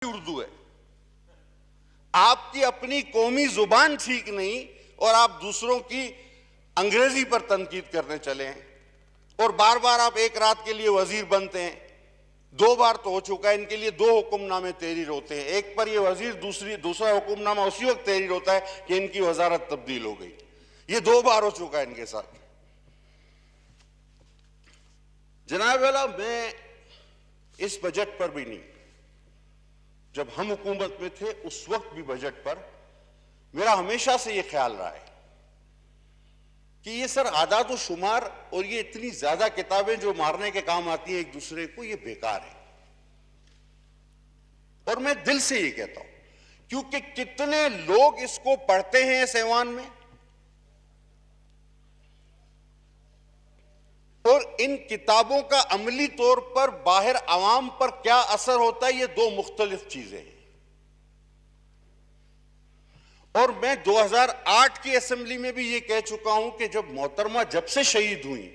उर्दू है। आपकी अपनी कौमी जुबान ठीक नहीं और आप दूसरों की अंग्रेजी पर तनकीद करने चले हैं और बार बार आप एक रात के लिए वजीर बनते हैं। 2 बार तो हो चुका है, इनके लिए 2 हुक्मनामे तहरीर होते हैं, एक पर ये वजीर, दूसरा हुक्मनामा उसी वक्त तहरीर होता है कि इनकी वजारत तब्दील हो गई। ये 2 बार हो चुका है इनके साथ। जनाब वाला, मैं इस बजट पर भी नहीं, जब हम हुकूमत में थे उस वक्त भी बजट पर मेरा हमेशा से यह ख्याल रहा है कि ये सर आदात व शुमार और ये इतनी ज्यादा किताबें जो मारने के काम आती हैं एक दूसरे को, ये बेकार है। और मैं दिल से ये कहता हूं क्योंकि कितने लोग इसको पढ़ते हैं इस ऐवान में और इन किताबों का अमली तौर पर बाहर आवाम पर क्या असर होता है, ये 2 मुख्तलिफ चीजें हैं। और मैं 2008 की असेंबली में भी ये कह चुका हूं कि जब मोहतरमा जब से शहीद हुई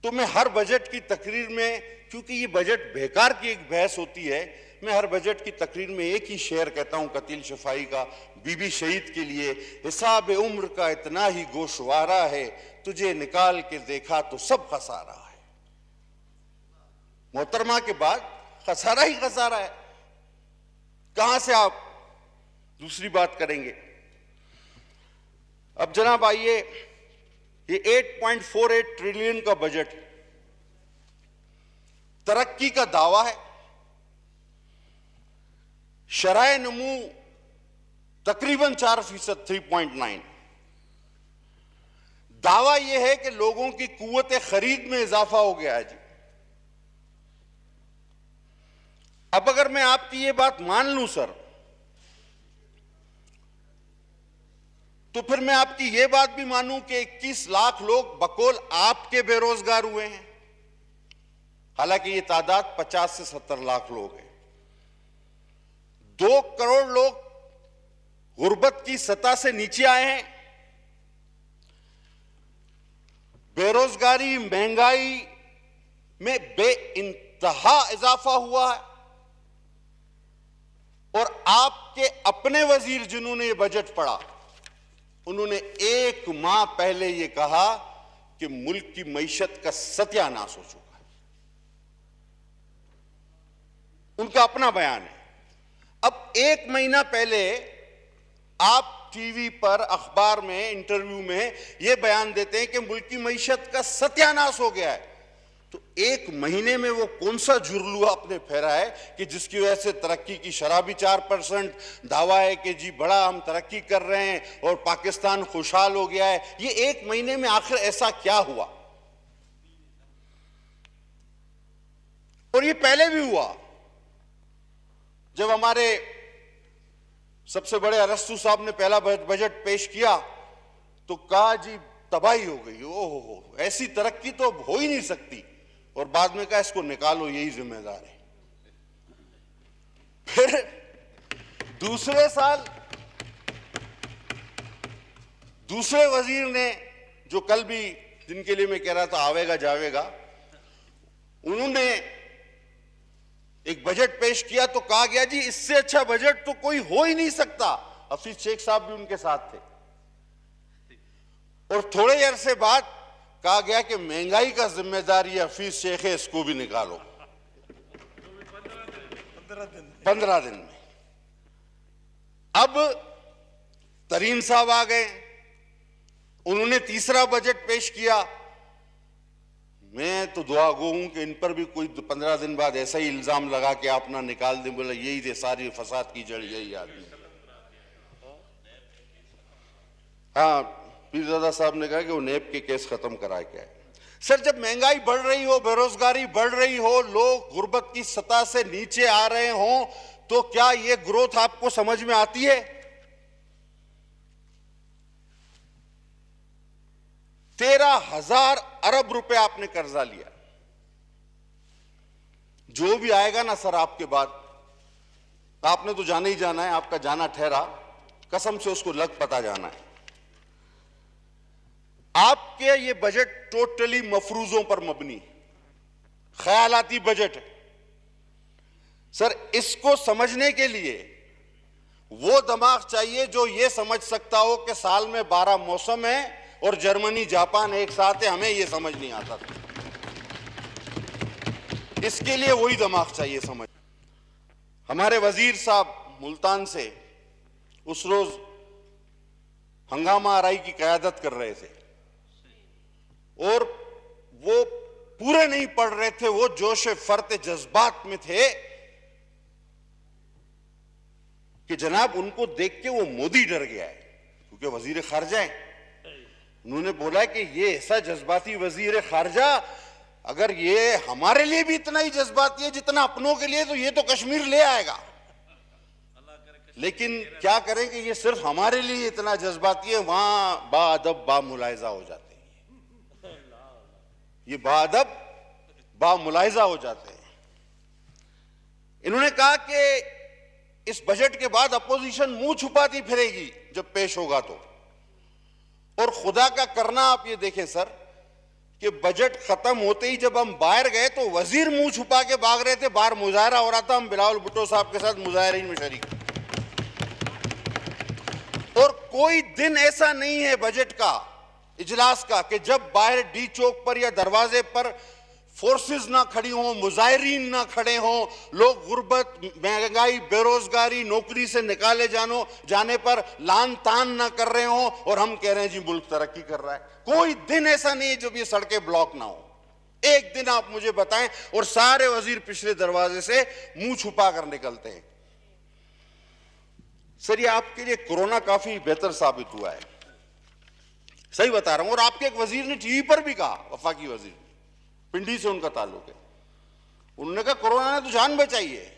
तो मैं हर बजट की तकरीर में, क्योंकि ये बजट बेकार की एक बहस होती है, मैं हर बजट की तकरीर में एक ही शेर कहता हूं कतील शफाई का, बीबी शहीद के लिए, हिसाब उम्र का इतना ही गोशवारा है, तुझे निकाल के देखा तो सब खसारा है। मोहतरमा के बाद खसारा ही खसारा है, कहां से आप दूसरी बात करेंगे। अब जनाब आइए, ये 8.48 ट्रिलियन का बजट तरक्की का दावा है, शराय नमू तकरीबन 4%, 3.9। दावा यह है कि लोगों की कुव्वत खरीद में इजाफा हो गया है जी। अब अगर मैं आपकी यह बात मान लूं सर, तो फिर मैं आपकी यह बात भी मानूं कि 21 लाख लोग बकौल आपके बेरोजगार हुए हैं, हालांकि यह तादाद 50 से 70 लाख लोग हैं। 2 करोड़ लोग गुर्बत की सतह से नीचे आए हैं। बेरोजगारी, महंगाई में बेइंतहा इजाफा हुआ है और आपके अपने वजीर जिन्होंने ये बजट पढ़ा, उन्होंने 1 माह पहले यह कहा कि मुल्क की मईशत का सत्यानाश हो चुका है। उनका अपना बयान है। अब 1 महीना पहले आप टीवी पर, अखबार में, इंटरव्यू में यह बयान देते हैं कि मुल्क की मईशत का सत्यानाश हो गया है। तो 1 महीने में वो कौन सा जुर्लुआ आपने फेरा है कि जिसकी वजह से तरक्की की शरह भी 4%, दावा है कि जी बड़ा हम तरक्की कर रहे हैं और पाकिस्तान खुशहाल हो गया है। ये 1 महीने में आखिर ऐसा क्या हुआ? और ये पहले भी हुआ, जब हमारे सबसे बड़े अरस्तु साहब ने पहला बजट पेश किया तो कहा जी तबाही हो गई, ओहो ऐसी तरक्की तो हो ही नहीं सकती, और बाद में कहा इसको निकालो, यही जिम्मेदार है। फिर दूसरे साल दूसरे वजीर ने, जो कल भी जिनके लिए मैं कह रहा था आवेगा जावेगा, उन्होंने एक बजट पेश किया तो कहा गया जी इससे अच्छा बजट तो कोई हो ही नहीं सकता। हफीज शेख साहब भी उनके साथ थे। और थोड़े अरसे बाद कहा गया कि महंगाई का जिम्मेदार ये हफीज शेख है, इसको भी निकालो। 15 दिन में। अब तरीन साहब आ गए, उन्होंने तीसरा बजट पेश किया। मैं तो दुआ गो हूं कि इन पर भी कोई 15 दिन बाद ऐसा ही इल्जाम लगा के आप ना निकाल दें, बोला यही थे सारी फसाद की जड़, यही आदमी। हाँ, पीरजादा साहब ने कहा कि वो नेब के केस खत्म कराए क्या है। सर, जब महंगाई बढ़ रही हो, बेरोजगारी बढ़ रही हो, लोग गुर्बत की सतह से नीचे आ रहे हो, तो क्या ये ग्रोथ आपको समझ में आती है? 13,000 अरब रुपए आपने कर्जा लिया। जो भी आएगा ना सर आपके बाद, आपने तो जाना ही जाना है, आपका जाना ठहरा, कसम से उसको लग पता जाना है। आपके ये बजट टोटली मफरूजों पर मबनी, ख्यालाती बजट है। सर, इसको समझने के लिए वो दिमाग चाहिए जो ये समझ सकता हो कि साल में 12 मौसम है और जर्मनी जापान एक साथ है, हमें ये समझ नहीं आता था। इसके लिए वही दिमाग चाहिए समझ। हमारे वजीर साहब मुल्तान से उस रोज हंगामा आरई की क़यादत कर रहे थे और वो पूरे नहीं पढ़ रहे थे, वो जोश फर्त जज्बात में थे कि जनाब उनको देख के वो मोदी डर गया है, क्योंकि वजीर खारजा है। उन्होंने बोला कि ये ऐसा जज्बाती वजीर खारजा अगर ये हमारे लिए भी इतना ही जज्बाती है जितना अपनों के लिए, तो ये तो कश्मीर ले आएगा। लेकिन क्या करें कि ये सिर्फ हमारे लिए इतना जज्बाती है, वहां बाअदब बामुलायजा हो जाते हैं, ये बाअदब बामुलायजा हो जाते हैं। इन्होंने कहा कि इस बजट के बाद अपोजिशन मुंह छुपाती फिरेगी जब पेश होगा तो, और खुदा का करना आप ये देखें सर कि बजट खत्म होते ही जब हम बाहर गए तो वजीर मुंह छुपा के भाग रहे थे, बाहर मुजाहरा हो रहा था, हम बिलावल भुट्टो साहब के साथ मुजाहरीन में शरीक। और कोई दिन ऐसा नहीं है बजट का, इजलास का, कि जब बाहर डी चौक पर या दरवाजे पर फोर्सेस ना खड़ी हों, मुजाहिरीन ना खड़े हों, लोग गुर्बत, महंगाई, बेरोजगारी, नौकरी से निकाले जाने पर लान तान ना कर रहे हों और हम कह रहे हैं जी मुल्क तरक्की कर रहा है। कोई दिन ऐसा नहीं है जब ये सड़कें ब्लॉक ना हो। एक दिन आप मुझे बताएं, और सारे वजीर पिछले दरवाजे से मुंह छुपा कर निकलते हैं। सर, ये आपके लिए कोरोना काफी बेहतर साबित हुआ है, सही बता रहा हूं। और आपके एक वजीर ने टीवी पर भी कहा, वफाकी वजीर, पिंडी से उनका ताल्लुक है, उन्होंने कहा कोरोना ने तो जान बचाई है,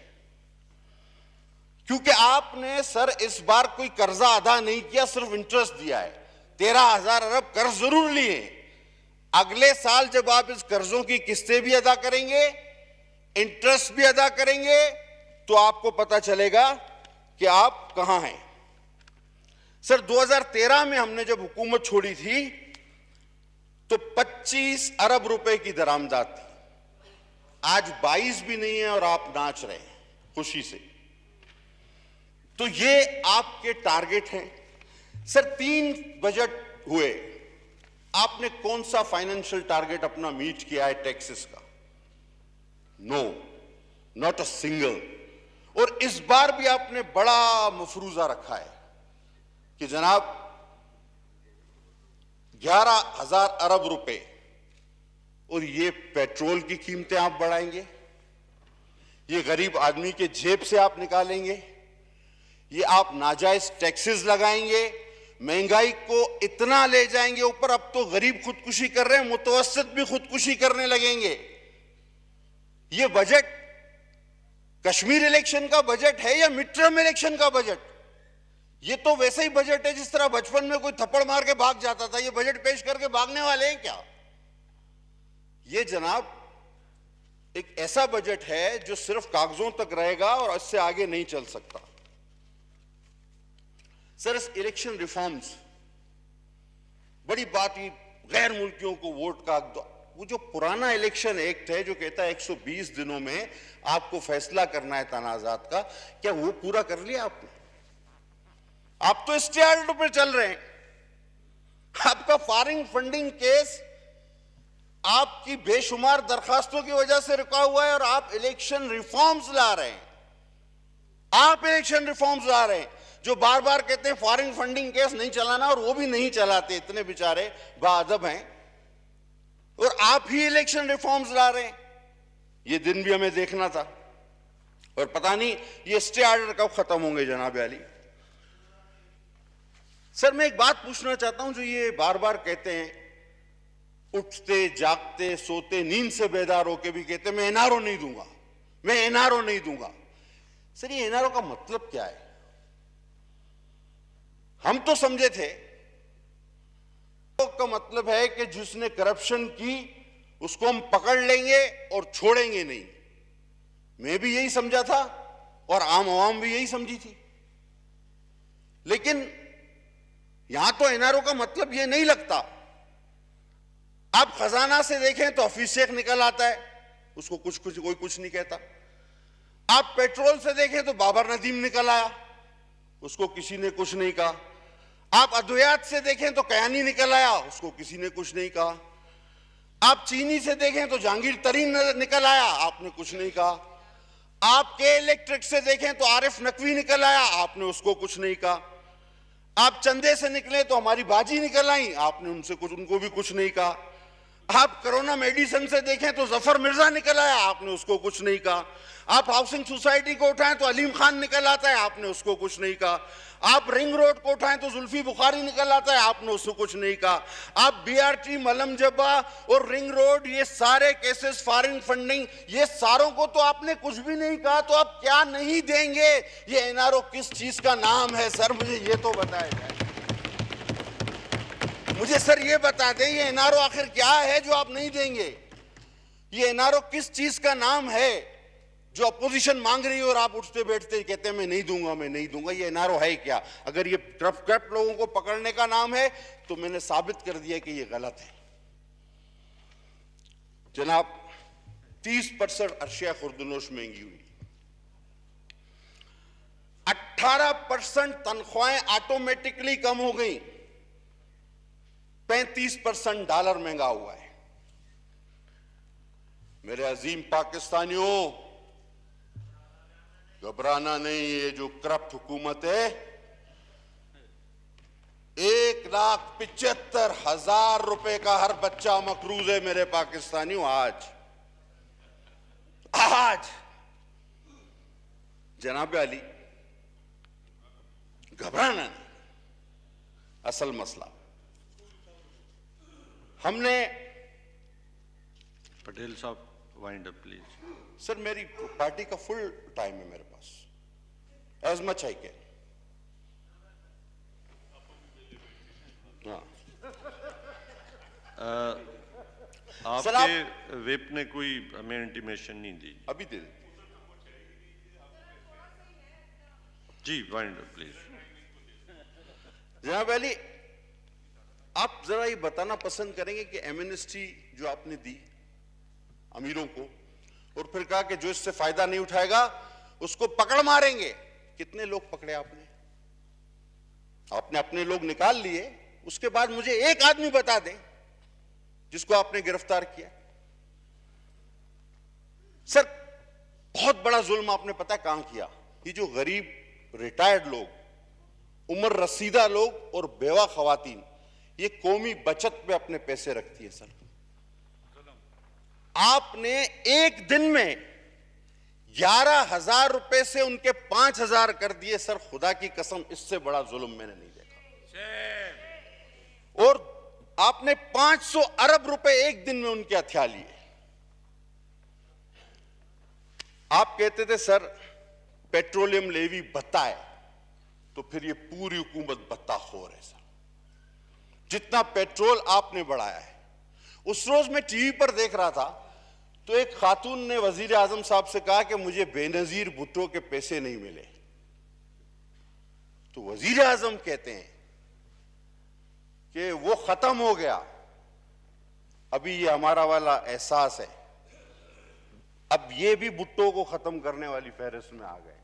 क्योंकि आपने सर इस बार कोई कर्जा अदा नहीं किया, सिर्फ इंटरेस्ट दिया है। 13,000 अरब कर्ज जरूर लिए। अगले साल जब आप इस कर्जों की किस्तें भी अदा करेंगे, इंटरेस्ट भी अदा करेंगे, तो आपको पता चलेगा कि आप कहां हैं। सर, 2013 में हमने जब हुकूमत छोड़ी थी तो 25 अरब रुपए की दरामदाद थी। आज 22 भी नहीं है और आप नाच रहे हैं खुशी से। तो ये आपके टारगेट हैं। सर, 3 बजट हुए, आपने कौन सा फाइनेंशियल टारगेट अपना मीट किया है टैक्सेस का? No, not a single. और इस बार भी आपने बड़ा मफरूजा रखा है कि जनाब 11,000 अरब रुपए, और ये पेट्रोल की कीमतें आप बढ़ाएंगे, ये गरीब आदमी के जेब से आप निकालेंगे, ये आप नाजायज टैक्सेस लगाएंगे, महंगाई को इतना ले जाएंगे ऊपर। अब तो गरीब खुदकुशी कर रहे हैं, मुतवस्सित भी खुदकुशी करने लगेंगे। ये बजट कश्मीर इलेक्शन का बजट है या मिड टर्म इलेक्शन का बजट? ये तो वैसे ही बजट है जिस तरह बचपन में कोई थप्पड़ मार के भाग जाता था। ये बजट पेश करके भागने वाले हैं क्या? ये जनाब एक ऐसा बजट है जो सिर्फ कागजों तक रहेगा और इससे आगे नहीं चल सकता। सर, इस इलेक्शन रिफॉर्म्स, बड़ी बात ही गैर मुल्कियों को वोट का, वो जो पुराना इलेक्शन एक्ट है जो कहता है 120 दिनों में आपको फैसला करना है तनाजात का, क्या वो पूरा कर लिया आपने? आप तो स्टे ऑर्डर पर चल रहे हैं। आपका फॉरेन फंडिंग केस आपकी बेशुमार दरखास्तों की वजह से रुका हुआ है और आप इलेक्शन रिफॉर्म्स ला रहे हैं। आप इलेक्शन रिफॉर्म्स ला रहे हैं जो बार बार कहते हैं फॉरेन फंडिंग केस नहीं चलाना, और वो भी नहीं चलाते, इतने बेचारे बाअदब हैं, और आप ही इलेक्शन रिफॉर्म्स ला रहे हैं। ये दिन भी हमें देखना था, और पता नहीं ये स्टे ऑर्डर कब खत्म होंगे जनाब आली। सर, मैं एक बात पूछना चाहता हूं, जो ये बार बार कहते हैं, उठते जागते सोते नींद से बेदार होके भी कहते हैं मैं एनआरओ नहीं दूंगा, मैं एनआरओ नहीं दूंगा। सर, ये एनआरओ का मतलब क्या है? हम तो समझे थे का मतलब है कि जिसने करप्शन की उसको हम पकड़ लेंगे और छोड़ेंगे नहीं। मैं भी यही समझा था और आम आवाम भी यही समझी थी। लेकिन यहां तो एनआरओ का मतलब यह नहीं लगता। आप खजाना से देखें तो हफीज शेख निकल आता है, उसको कोई कुछ नहीं कहता। आप पेट्रोल से देखें तो बाबर नदीम निकल आया, उसको किसी ने कुछ नहीं कहा। आप अद्वैत से देखें तो कयानी निकल आया, उसको किसी ने कुछ नहीं कहा। आप चीनी से देखें तो जहांगीर तरीन निकल आया, आपने कुछ नहीं कहा। आप के इलेक्ट्रिक से देखें तो आरिफ नकवी निकल आया, आपने उसको कुछ नहीं कहा। आप चंदे से निकले तो हमारी बाजी निकल आई, आपने उनको भी कुछ नहीं कहा। आप कोरोना मेडिसिन से देखें तो जफर मिर्जा निकल आया, आपने उसको कुछ नहीं कहा। आप हाउसिंग सोसाइटी को उठाएं तो अलीम खान निकल आता है, आपने उसको कुछ नहीं कहा। आप रिंग रोड को उठाएं तो जुल्फी बुखारी निकल आता है, आपने उसको कुछ नहीं कहा। आप बीआरटी, मलम जब्बा और रिंग रोड, ये सारे केसेस, फॉरेन फंडिंग, ये सारों को तो आपने कुछ भी नहीं कहा। तो आप क्या नहीं देंगे? ये एनआरओ किस चीज का नाम है सर, मुझे ये तो बताया जाए। मुझे सर ये बता दें, ये एनआरओ आखिर क्या है जो आप नहीं देंगे? ये एनआरओ किस चीज का नाम है जो अपोजिशन मांग रही है और आप उठते बैठते कहते हैं मैं नहीं दूंगा, मैं नहीं दूंगा? ये एनआरओ है क्या? अगर ये करप्ट लोगों को पकड़ने का नाम है तो मैंने साबित कर दिया कि ये गलत है। जनाब, 30% अशिया खुर्दनोश महंगी हुई, 18% तनख्वाहें ऑटोमेटिकली कम हो गई, 35% डॉलर महंगा हुआ है। मेरे अजीम पाकिस्तानियों, घबराना नहीं। ये जो करप्ट हुकूमत है, 1,75,000 रुपए का हर बच्चा मकरूज है मेरे पाकिस्तानियों। आज जनाब अली, घबराना नहीं। असल मसला हमने, पटेल साहब वाइंड अप प्लीज। सर मेरी पार्टी का फुल टाइम है मेरे पास, एज मच आई कैन। आपके विप ने कोई हमें इंटीमेशन नहीं दी? अभी दे देते जी, वाइंड अप प्लीज। जनाब अली, आप जरा ये बताना पसंद करेंगे कि एमनेस्टी जो आपने दी अमीरों को और फिर कहा कि जो इससे फायदा नहीं उठाएगा उसको पकड़ मारेंगे, कितने लोग पकड़े आपने? आपने अपने लोग निकाल लिए, उसके बाद मुझे एक आदमी बता दे जिसको आपने गिरफ्तार किया। सर बहुत बड़ा जुल्म आपने पता कहां किया? ये जो गरीब रिटायर्ड लोग, उम्र रसीदा लोग और बेवा खवातीन, ये कौमी बचत पे अपने पैसे रखती है। सर आपने एक दिन में 11,000 रुपए से उनके 5,000 कर दिए। सर खुदा की कसम, इससे बड़ा जुल्म मैंने नहीं देखा। और आपने 500 अरब रुपए एक दिन में उनके हथिया लिए। आप कहते थे सर पेट्रोलियम लेवी भत्ता है, तो फिर ये पूरी हुकूमत भत्ताखोर है। सर जितना पेट्रोल आपने बढ़ाया है, उस रोज मैं टीवी पर देख रहा था तो एक खातून ने वजीर आजम साहब से कहा कि मुझे बेनजीर भुट्टो के पैसे नहीं मिले। तो वजीर आजम कहते हैं कि वो खत्म हो गया, अभी ये हमारा वाला एहसास है। अब ये भी भुट्टो को खत्म करने वाली फहरिस्त में आ गए।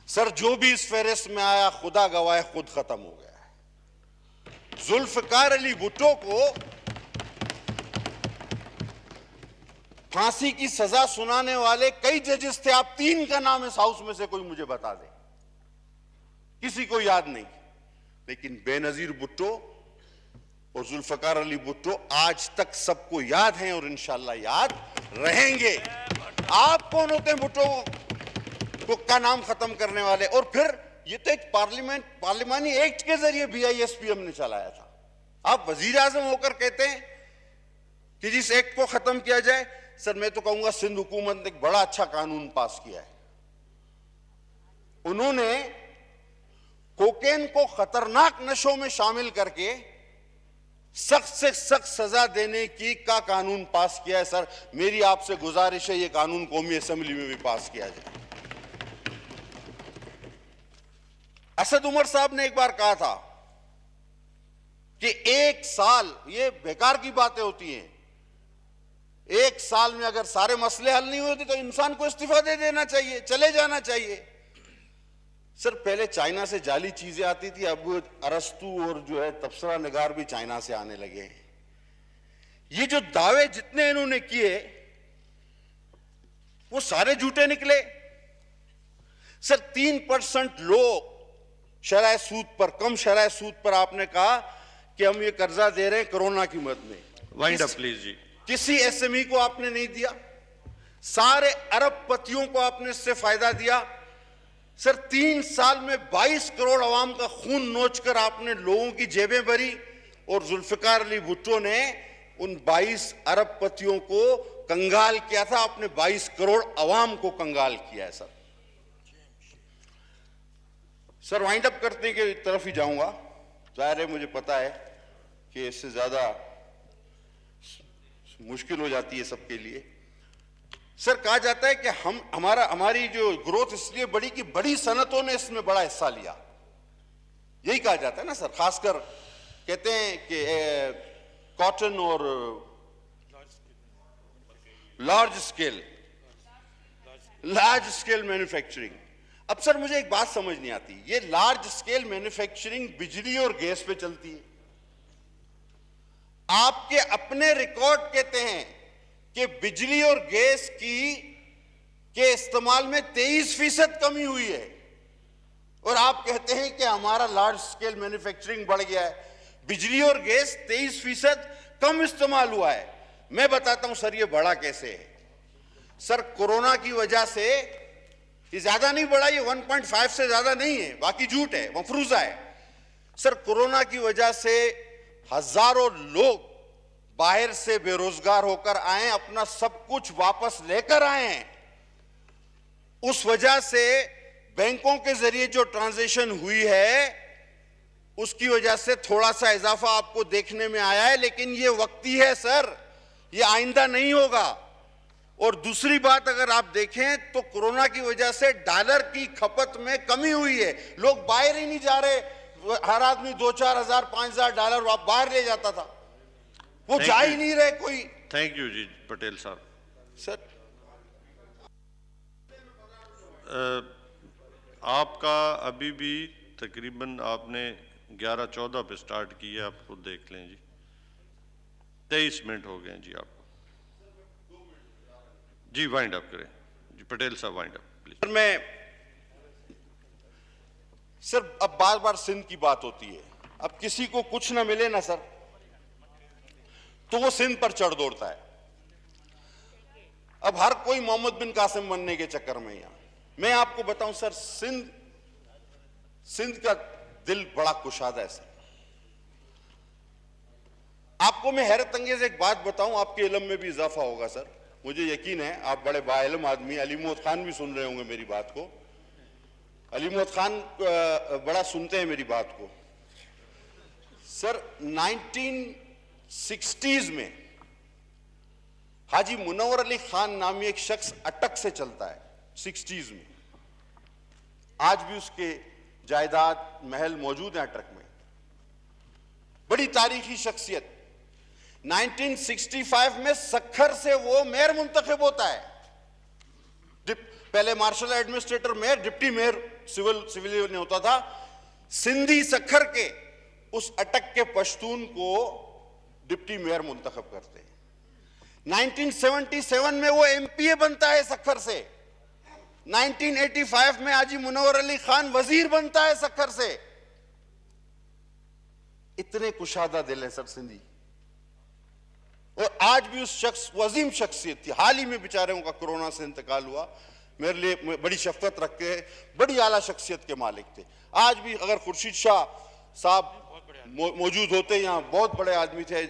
सर जो भी इस फहरिस्त में आया, खुदा गवाह, खुद खत्म हो गया है। जुल्फकार अली भुट्टो को फांसी की सजा सुनाने वाले कई जजेस थे। आप 3 का नाम इस हाउस में से कोई मुझे बता दे, किसी को याद नहीं। लेकिन बेनजीर भुट्टो और जुल्फकार अली भुट्टो आज तक सबको याद हैं और इंशाल्लाह याद रहेंगे। आप कौन होते हैं भुट्टो का नाम खत्म करने वाले? और फिर ये तो एक पार्लिमानी एक्ट के जरिए BISPM ने चलाया था। आप वजीर आजम होकर कहते हैं कि जिस एक्ट को खत्म किया जाए। सर मैं तो कहूंगा सिंध हुकूमत ने एक बड़ा अच्छा कानून पास किया है। उन्होंने कोकेन को खतरनाक नशों में शामिल करके सख्त से सख्त सजा देने की का कानून पास किया है। सर मेरी आपसे गुजारिश है ये कानून कौमी असेंबली में भी पास किया जाए। असद उमर साहब ने एक बार कहा था कि 1 साल, ये बेकार की बातें होती हैं, एक साल में अगर सारे मसले हल नहीं होते तो इंसान को इस्तीफा दे देना चाहिए, चले जाना चाहिए। सर पहले चाइना से जाली चीजें आती थी, अब अरस्तु और जो है तबसरा निगार भी चाइना से आने लगे हैं। ये जो दावे जितने इन्होंने किए वो सारे झूठे निकले। सर 3% लो शरह सूद पर, कम शरह सूद पर आपने कहा कि हम ये कर्जा दे रहे हैं कोरोना की मद में। वाइंड अप प्लीज जी। किसी एसएमई को आपने नहीं दिया, सारे अरबपतियों को आपने इससे फायदा दिया। सर 3 साल में 22 करोड़ अवाम का खून नोचकर आपने लोगों की जेबें भरी और जुल्फिकार अली भुट्टो ने उन 22 अरबपतियों को कंगाल किया था। आपने 22 करोड़ अवाम को कंगाल किया है। सर वाइंड अप करने की तरफ ही जाऊंगा। जाहिर है मुझे पता है कि इससे ज्यादा मुश्किल हो जाती है सबके लिए। सर कहा जाता है कि हमारी जो ग्रोथ इसलिए बढ़ी कि बड़ी सनतों ने इसमें बड़ा हिस्सा लिया, यही कहा जाता है ना सर। खासकर कहते हैं कि कॉटन और लार्ज स्केल मैन्युफैक्चरिंग। अब सर मुझे एक बात समझ नहीं आती, ये लार्ज स्केल मैन्युफैक्चरिंग बिजली और गैस पे चलती है। आपके अपने रिकॉर्ड कहते हैं कि बिजली और गैस के इस्तेमाल में 23% कमी हुई है, और आप कहते हैं कि हमारा लार्ज स्केल मैन्युफैक्चरिंग बढ़ गया है। बिजली और गैस 23% कम इस्तेमाल हुआ है। मैं बताता हूं सर ये बढ़ा कैसे है। सर कोरोना की वजह से ये ज्यादा नहीं बढ़ा, ये 1.5 से ज्यादा नहीं है, बाकी झूठ है, मफरूजा है। सर कोरोना की वजह से हजारों लोग बाहर से बेरोजगार होकर आए, अपना सब कुछ वापस लेकर आए हैं। उस वजह से बैंकों के जरिए जो ट्रांजैक्शन हुई है उसकी वजह से थोड़ा सा इजाफा आपको देखने में आया है, लेकिन ये वक्ती है सर, ये आइंदा नहीं होगा। और दूसरी बात अगर आप देखें तो कोरोना की वजह से डॉलर की खपत में कमी हुई है। लोग बाहर ही नहीं जा रहे, हर आदमी 2-4 हजार 5 हजार डॉलर बाहर ले जाता था, वो जा ही नहीं रहे कोई। थैंक यू जी पटेल साहब। सर आपका अभी भी तकरीबन आपने 11-14 पे स्टार्ट किया, आप खुद देख लें जी, 23 मिनट हो गए जी आपको। जी वाइंड अप करें जी, पटेल साहब वाइंड अप प्लीज। मैं सर अब बार बार सिंध की बात होती है, अब किसी को कुछ ना मिले ना सर तो वो सिंध पर चढ़ दौड़ता है। अब हर कोई मोहम्मद बिन कासिम बनने के चक्कर में यहां मैं आपको बताऊं सर, सिंध का दिल बड़ा कुशादा है सर। आपको मैं हैरत अंगेज एक बात बताऊं, आपके इल्म में भी इजाफा होगा सर, मुझे यकीन है आप बड़े बाइल्म आदमी। अली मोहम्मद खान भी सुन रहे होंगे मेरी बात को, अली मोहम्मद खान बड़ा सुनते हैं मेरी बात को। सर 1960s में हाजी मुनव्वर अली खान नामी एक शख्स अटक से चलता है 60s में, आज भी उसके जायदाद महल मौजूद है अटक में, बड़ी तारीखी शख्सियत। 1965 में सखर से वो मेयर मुंतखब होता है, पहले martial administrator mayor, deputy mayor civil ने होता था। सिंधी सखर के उस अटक के पश्तून को डिप्टी मेयर मुंतखब करते हैं। 1977 में वो एमपीए बनता है सखर से। 1985 में हाजी मुनव्वर अली खान वजीर बनता है सखर से। इतने कुशादा दिल है सर सिंधी, और आज भी उस शख्स वो अजीम शख्सियत थी। हाल ही में बेचारे उनका कोरोना से इंतकाल हुआ, मेरे लिए बड़ी शफकत रख के बड़ी आला शख्सियत के मालिक थे। आज भी अगर खुर्शीद शाह साहब मौजूद होते, यहाँ बहुत बड़े आदमी थे,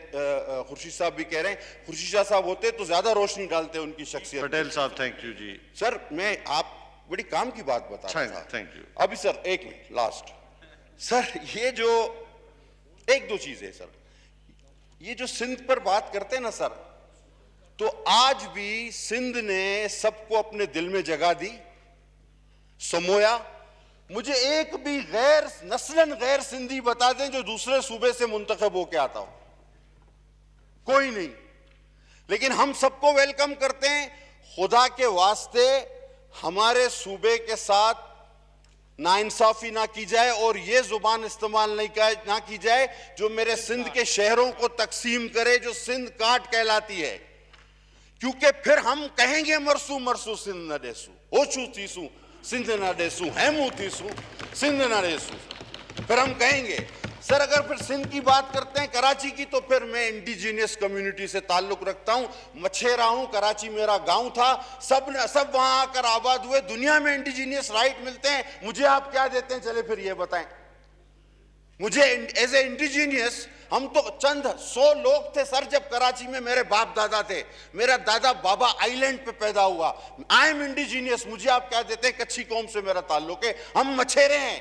खुर्शीद साहब भी कह रहे हैं खुर्शीद शाह साहब होते तो ज्यादा रोशनी डालते उनकी शख्सियत। पटेल साहब थैंक यू जी। सर मैं आप बड़ी काम की बात बता रहा था। Thank you. अभी सर एक मिनट लास्ट, सर ये जो एक दो चीजें सर, ये जो सिंध पर बात करते हैं ना सर, तो आज भी सिंध ने सबको अपने दिल में जगह दी, समोया। मुझे एक भी नस्लन गैर सिंधी बता दें जो दूसरे सूबे से मुंतखब होके आता हो, कोई नहीं। लेकिन हम सबको वेलकम करते हैं। खुदा के वास्ते हमारे सूबे के साथ नाइंसाफी ना की जाए और ये जुबान इस्तेमाल ना की जाए जो मेरे सिंध के शहरों को तकसीम करे, जो सिंध काट कहलाती है, क्योंकि फिर हम कहेंगे मरसू मरसू सिंध न डेसू, ओछू थीसू सिंध न डेसू, हैमू थीसू सिंध न डेसू। फिर हम कहेंगे। सर अगर फिर सिंध की बात करते हैं, कराची की, तो फिर मैं इंडिजीनियस कम्युनिटी से ताल्लुक रखता हूं, मछेरा हूं, कराची मेरा गांव था, सब वहां आकर आबाद हुए। दुनिया में इंडिजीनियस राइट मिलते हैं, मुझे आप क्या देते हैं? चले फिर ये बताएं मुझे एज ए इंडिजीनियस। हम तो चंद 100 लोग थे सर जब कराची में मेरे बाप दादा थे। मेरा दादा बाबा आइलैंड पे पैदा हुआ। I am indigenous. मुझे आप क्या देते हैं? कच्ची कौम से मेरा ताल्लुक है, हम मछेरे हैं।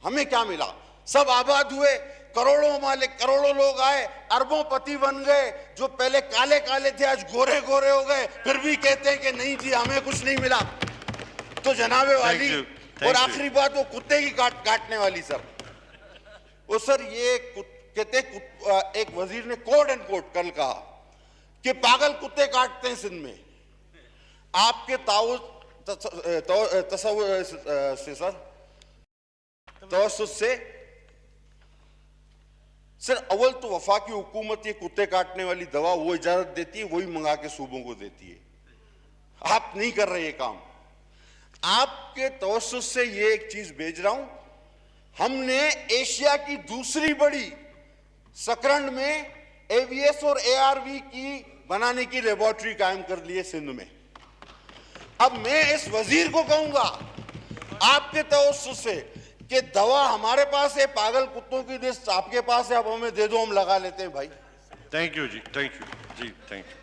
हमें क्या मिला? सब आबाद हुए, करोड़ों मालिक, करोड़ों लोग आए, अरबों पति बन गए। जो पहले काले काले थे आज गोरे गोरे हो गए, फिर भी कहते हैं कि नहीं जी हमें कुछ नहीं मिला। तो जनाबे वाली, और आखिरी बात वो कुत्ते की काटने वाली सर, वो सर ये कहते एक वजीर ने कोड एंड कोड कल कहा कि पागल कुत्ते काटते हैं सिंध में। आपके तसव्वुर से सर, तवस्सुत से सर, अव्वल तो वफाकी हुकूमत ये कुत्ते काटने वाली दवा वो इजाजत देती है, वही मंगा के सूबों को देती है। आप नहीं कर रहे ये काम। आपके तवस्सुत से ये एक चीज भेज रहा हूं, हमने एशिया की दूसरी बड़ी सकरंड में एवीएस और एआरवी की बनाने की लेबोरेटरी कायम कर ली है सिंध में। अब मैं इस वजीर को कहूंगा आपके तवस्सुत से कि दवा हमारे पास है, पागल कुत्तों की लिस्ट आपके पास है, अब हमें दे दो, हम लगा लेते हैं भाई। थैंक यू जी, थैंक यू जी, थैंक यू।